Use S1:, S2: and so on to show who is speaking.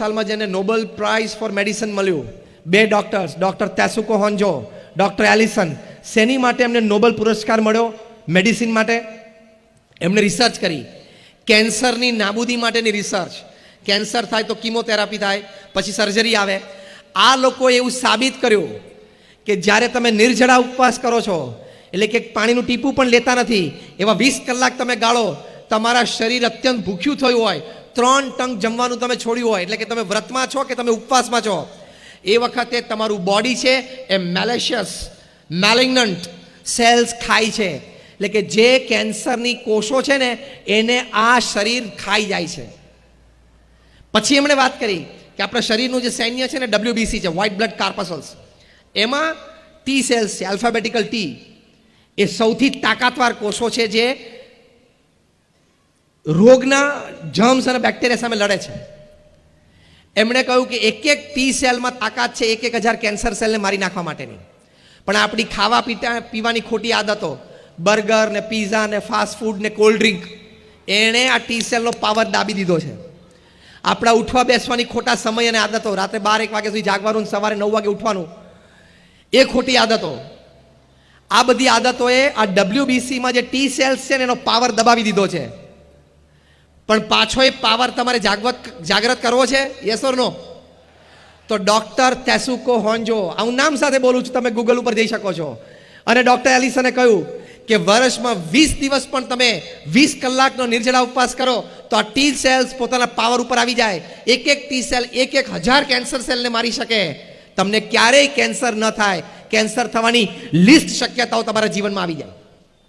S1: સાલમાં જેને Nobel price four medicine મળ્યું, 2 ડોક્ટર્સ, ડોક્ટર તેસુકો હોન્જો, ડોક્ટર એલિસન. શેની માટે એમને નોબેલ પુરસ્કાર મળ્યો? મેડિસિન માટે. એમણે રિસર્ચ કરી, કેન્સરની નાબૂદી માટેની રિસર્ચ. કેન્સર થાય તો કીમોથેરાપી થાય, પછી સર્જરી આવે. આ લોકોએ એવું સાબિત કર્યું કે જ્યારે તમે નિર્જળા ઉપવાસ કરો છો, એટલે કે પાણીનું ટીપું પણ લેતા નથી, એવા 20 કલાક તમે ગાળો, તમારા શરીર અત્યંત ભૂખ્યું થયું હોય, 3 ટંક જમવાનું તમે છોડ્યું હોય, એટલે કે તમે વ્રતમાં છો કે તમે ઉપવાસમાં છો, એ વખતે તમારું બોડી છે એ મેલેશિયસ મેલિગ્નન્ટ સેલ્સ ખાય છે. એટલે કે જે કેન્સરની કોષો છે ને એને આ શરીર ખાઈ જાય છે. પછી એમણે વાત કરી કે આપણા શરીરનું જે સૈન્ય છે ને WBC છે, વ્હાઇટ બ્લડ કાર્પસલ્સ, એમાં ટી સેલ્સ છે, આલ્ફાબેટિકલ ટી, એ સૌથી તાકાતવાર કોષો છે જે રોગના જર્મ્સ અને બેક્ટેરિયા સામે લડે છે. એમણે કહ્યું કે એક ટી સેલમાં તાકાત છે 1,000 કેન્સર સેલને મારી નાખવા માટેની. પણ આપણી ખાવા પીવાની ખોટી આદતો, બર્ગર ને પીઝા ને ફાસ્ટ ફૂડ ને કોલ્ડ ડ્રિંક, એણે આ ટી સેલનો પાવર દાબી દીધો છે. આપણા ઉઠવા બેસવાની ખોટા સમય અને આદતો, રાત્રે 12-1 વાગ્યા સુધી જાગવાનું, સવારે 9 વાગે ઉઠવાનું, એ ખોટી આદતો, આ બધી આદતોએ આ WBCમાં જે ટી સેલ્સ છે ને એનો પાવર દબાવી દીધો છે. પણ પાછો એ પાવર તમારે જાગૃત કરવો છે, યસ ઓર નો? તો ડોક્ટર તેસુકો હોન્જો, હું નામ સાથે બોલું છું, તમે ગૂગલ ઉપર જઈ શકો છો, અને ડોક્ટર એલિસને કહ્યું કે વર્ષમાં 20 દિવસ પણ તમે 20 કલાકનો નિર્જળા ઉપવાસ કરો તો આ ટી સેલ્સ પોતાના પાવર ઉપર આવી જાય. એક ટી સેલ 1,000 કેન્સર સેલને મારી શકે. તમને ક્યારેય કેન્સર ન થાય. કેન્સર થવાની લિસ્ટ શક્યતાઓ તમારા જીવનમાં આવી જાય.